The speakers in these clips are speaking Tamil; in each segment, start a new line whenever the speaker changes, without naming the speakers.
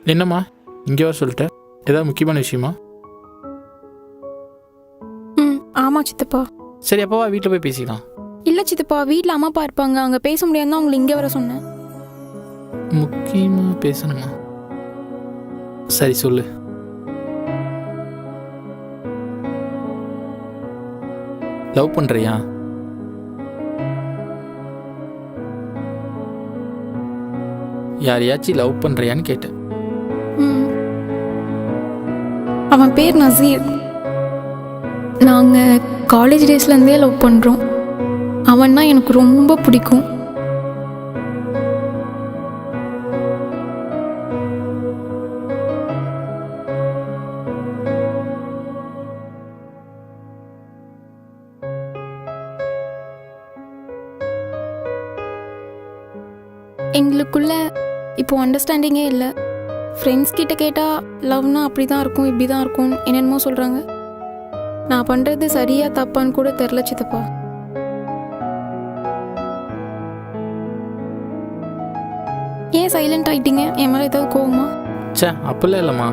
என்னம்மா இங்கே வர சொல்லிட்டேன், ஏதாவது முக்கியமான விஷயமா?
ம் ஆமாம் சித்தப்பா.
சரி அப்போவா வீட்டில் போய் பேசிக்கலாம்.
இல்லை சித்தப்பா, வீட்டில் அம்மா அப்பா இருப்பாங்க, அங்கே பேச முடியாதுன்னு தான் உங்களை இங்கே வர சொன்னேன்.
முக்கியமாக பேசணுமா? சரி சொல்லு. லவ் பண்ணுறியா? யாரையாச்சும் லவ் பண்ணுறியான்னு கேட்டேன்.
ம் அவன் பேர் நசீர். நாங்கள் காலேஜ் டேஸ்லேருந்தே லவ் பண்ணுறோம். அவன்னா எனக்கு ரொம்ப பிடிக்கும். எங்களுக்குள்ள இப்போ அண்டர்ஸ்டாண்டிங்கே இல்லை. ஃப்ரெண்ட்ஸ் கிட்ட கேட்டால் லவ்னா அப்படி தான் இருக்கும், இப்படி தான் இருக்கும், என்னென்னமோ சொல்கிறாங்க. நான் பண்ணுறது சரியா தப்பான்னு கூட தெரில சித்தப்பா. ஏன் சைலண்ட் ஆகிட்டீங்க? என் மேலே ஏதாவது கோவமா?
சே அப்படிலாம் இல்லைம்மா.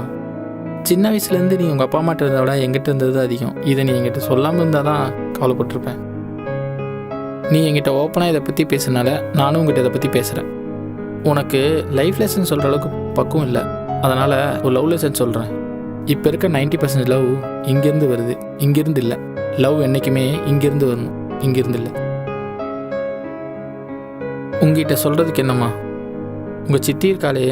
சின்ன வயசுலேருந்து நீ உங்கள் அப்பா அம்மாட்ட இருந்ததை விட எங்கிட்ட இருந்தது அதிகம். இதை நீ என்கிட்ட சொல்லாமல் இருந்தால் தான் கவலைப்பட்டிருப்பேன். நீ என்கிட்ட ஓப்பனாக இதை பற்றி பேசுனால நானும் உங்ககிட்ட இதை பற்றி பேசுகிறேன். உனக்கு லைஃப் லெசன் சொல்கிற அளவுக்கு பக்குவம் இல்லை, அதனால் ஒரு லவ் லெசன் சொல்கிறேன். இப்போ இருக்க 90% லவ் இங்கேருந்து வருது, இங்கேருந்து இல்லை. லவ் என்றைக்குமே இங்கேருந்து வரணும், இங்கேருந்து இல்லை. உங்ககிட்ட சொல்கிறதுக்கு என்னம்மா, உங்கள் சித்தி இருக்காளே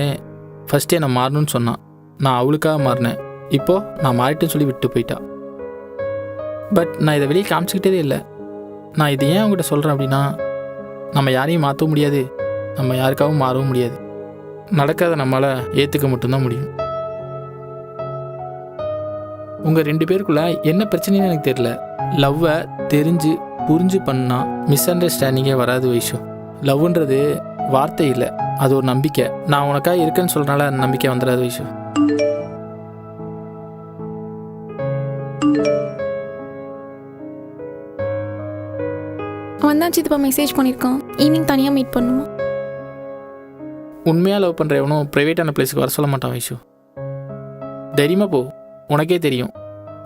ஃபஸ்ட்டே நான் மாறணும்னு சொன்னான். நான் அவளுக்காக மாறினேன். இப்போது நான் மாறிட்டேன்னு சொல்லி விட்டு போயிட்டா. பட் நான் இதை வெளியே காமிச்சிக்கிட்டே இல்லை. நான் இதை ஏன் உங்கள்கிட்ட சொல்கிறேன் அப்படின்னா, நம்ம யாரையும் மாற்றவும் முடியாது, நம்ம யாருக்காகவும் மாறவும் முடியாது. நடக்காத நம்மளால் ஏற்றுக்க மட்டும்தான் முடியும். உங்கள் 2 பேருக்குள்ள என்ன பிரச்சனைன்னு எனக்கு தெரியல. லவ்வை தெரிஞ்சு புரிஞ்சு பண்ணால் மிஸ் அண்டர்ஸ்டாண்டிங்கே வராது வைஷு. லவ்ன்றது வார்த்தை இல்லை, அது ஒரு நம்பிக்கை. நான் உனக்காக இருக்கேன்னு சொல்கிறனால அந்த நம்பிக்கை வந்துடாது வைஷு.
அவன் தான் சித்தப்பா மெசேஜ் பண்ணியிருக்கான், ஈவினிங் தனியாக மீட் பண்ணுமா.
உண்மையாக லவ் பண்ணுற எவனும் ப்ரைவேட்டான பிளேஸுக்கு வர சொல்ல மாட்டான் வைஷு. தைரியமாக போ, உனக்கே தெரியும்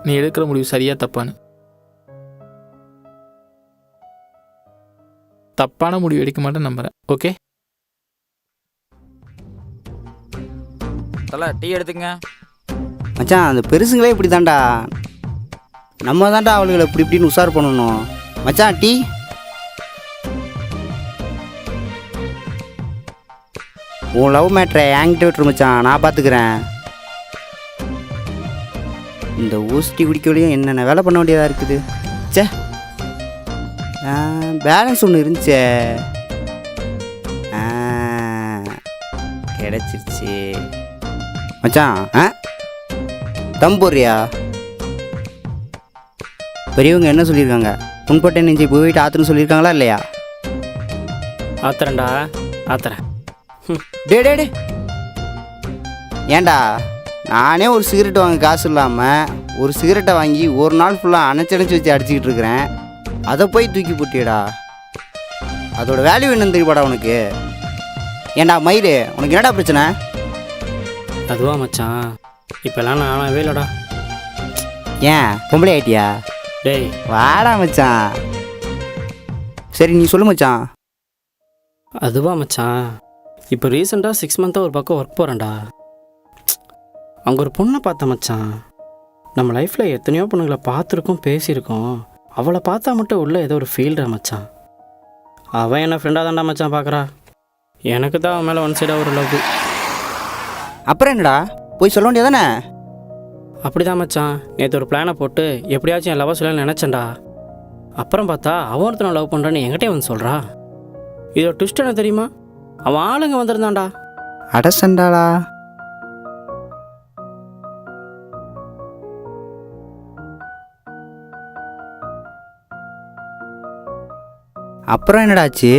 நீ எடுக்கிற முடிவு சரியா தப்பான்னு. தப்பான முடிவு எடுக்க மாட்டேன்னு நம்புகிறேன். ஓகே
தல டீ எடுத்துங்க.
மச்சான் அந்த பெருசுங்களே இப்படி தான்டா, நம்ம தான்டா அவளுகளை இப்படி இப்படின்னு உஷார் பண்ணணும். மச்சான் டீ. உன் லவ் மேட்ரை என்கிட்ட விட்டுரு மச்சான், நான் பார்த்துக்கிறேன். இந்த ஊசி குடிக்கலையும் என்னென்ன வேலை பண்ண வேண்டியதாக இருக்குது. சே பேலன்ஸ் ஒன்று இருந்துச்சே, கிடச்சிருச்சு மச்சான். தம் போடுறியா? பெரியவங்க என்ன சொல்லியிருக்காங்க? புண்பட்டை நெஞ்சை போயிட்டு ஆத்துன்னு சொல்லியிருக்காங்களா இல்லையா?
ஆத்துறேன்டா ஆத்துறேன்.
டே டே டே ஏன்டா, நானே ஒரு சிகரெட் வாங்க காசு இல்லாமல் ஒரு சிகரெட்டை வாங்கி ஒரு நாள் ஃபுல்லாக அணைச்சடைச்சி வச்சு அடிச்சுக்கிட்டு இருக்கிறேன். அதை போய் தூக்கி போட்டியடா. அதோட வேல்யூ என்னன்னு தெரியுமாடா உனக்கு? ஏன்டா மயிறு, உனக்கு என்னடா பிரச்சனை?
அதுவா மச்சான், இப்போல்லாம் நானாவே இல்லைடா.
ஏன் பொம்பளை ஆயிட்டியா?
டேய்
வாடா மச்சான். சரி நீ சொல்லு மச்சான்.
அதுவா மச்சான், இப்போ ரீசெண்டாக 6 மந்த்தாக ஒரு பக்கம் ஒர்க் போகிறேன்டா. அங்கே ஒரு பொண்ணை பார்த்தேன் மச்சான். நம்ம லைஃப்பில் எத்தனையோ பொண்ணுங்களை பார்த்துருக்கோம், பேசியிருக்கோம். அவளை பார்த்தா மட்டும் உள்ள ஏதோ ஒரு ஃபீல்டா மச்சான். அவன் என்ன ஃப்ரெண்டாக தான்டா மச்சான் பார்க்குறா. எனக்கு தான் அவன் மேலே ஒன் சைடாக ஒரு லவ்.
அப்புறம் என்னடா, போய் சொல்ல வேண்டியதானே?
அப்படி தான் மச்சான், நேற்று ஒரு பிளானை போட்டு எப்படியாச்சும் என் லவ் சொல்லணும்னு நினச்சேன்டா. அப்புறம் பார்த்தா அவன் ஒருத்தனை லவ் பண்ணுறான்னு என்கிட்டே வந்து சொல்கிறா. இதோட ட்விஸ்ட் என்ன தெரியுமா? அவன் ஆளுங்க வந்திருந்தான்டா.
அடசண்டாளா. அப்புறம் என்னடாச்சு?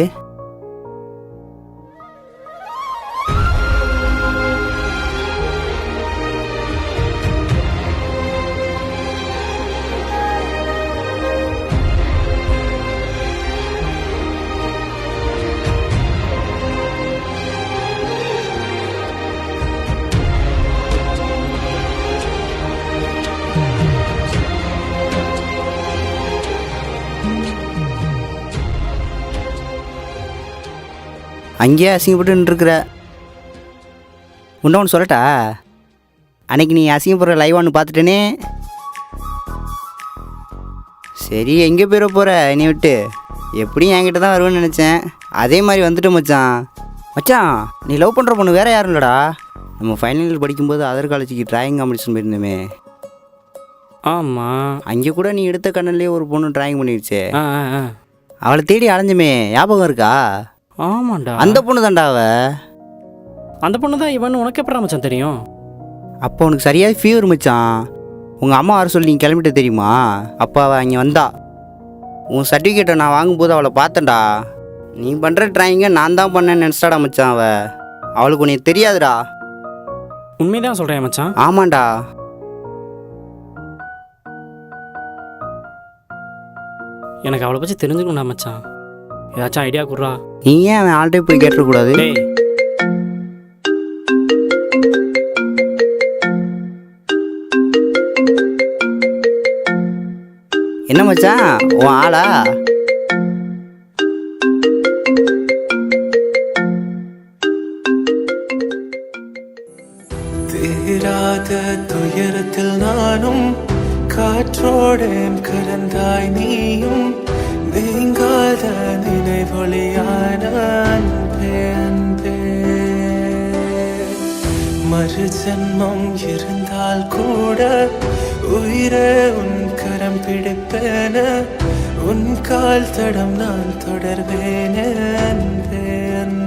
அங்கேயே அசிங்கப்பட்டு இருக்கிற. ஒன்று சொல்லட்டா, அன்னைக்கு நீ அசிங்கப்படுற லைவான்னு பார்த்துட்டேனே. சரி, எங்கே போயிட போகிற என்னை விட்டு? எப்படியும் என்கிட்ட தான் வருவேன்னு நினச்சேன். அதே மாதிரி வந்துட்டு மச்சான். மச்சான், நீ லவ் பண்ணுற பொண்ணு வேறு யாரும் இல்லைடா. நம்ம ஃபைனல் இயர் படிக்கும்போது அதர் காலேஜுக்கு டிராயிங் காம்படிஷன் போயிருந்தோமே.
ஆமாம்.
அங்கே கூட நீ எடுத்த கண்ணிலே ஒரு பொண்ணு டிராயிங் பண்ணிடுச்சே.
ஆ.
அவளை தேடி அலைஞ்சுமே, ஞாபகம் இருக்கா?
ஆமாண்டா,
அந்த பொண்ணு தான்டா அவ.
அந்த பொண்ணு தான் இவன். உனக்கு எப்படா மச்சான் தெரியும்?
அப்போ உனக்கு சரியாக ஃபீவர் மச்சான். உங்கள் அம்மா வர சொல்லி நீ கிளம்பிட்ட தெரியுமா? அப்போ அவள் அங்கே வந்தா. உன் சர்டிஃபிகேட்டை நான் வாங்கும்போது அவளை பார்த்தேன்டா. நீ பண்ணுற டிராயிங்கை நான் தான் பண்ணேன்னு நினச்சிட்டாடா மச்சான் அவளுக்கு உனக்கு தெரியாதுடா.
உண்மைதான் சொல்கிறேன் மச்சான்.
ஆமாண்டா.
எனக்கு அவளை பற்றி தெரிஞ்சுக்கணும்டா மச்சான். ஏதாச்சும் ஐடியா கொடுறா.
நீ ஏன் அவன் ஆல்ரெடி போய் கேட்டுறக்கூடாது?
டேய்,
என்ன மச்சான், உன் ஆளா?
தீராத துயரத்தில் நானும் காற்றோடேன் கலந்தாய் நீயும். நீங்காத நினைவொளியான அன்பே அன்பே. மறு ஜென்மம் இருந்தால் கூட உயிரே உன் கரம் பிடிப்பேன. உன் கால் தடம் நான் தொடர்வேன் அன்பே அன்பே.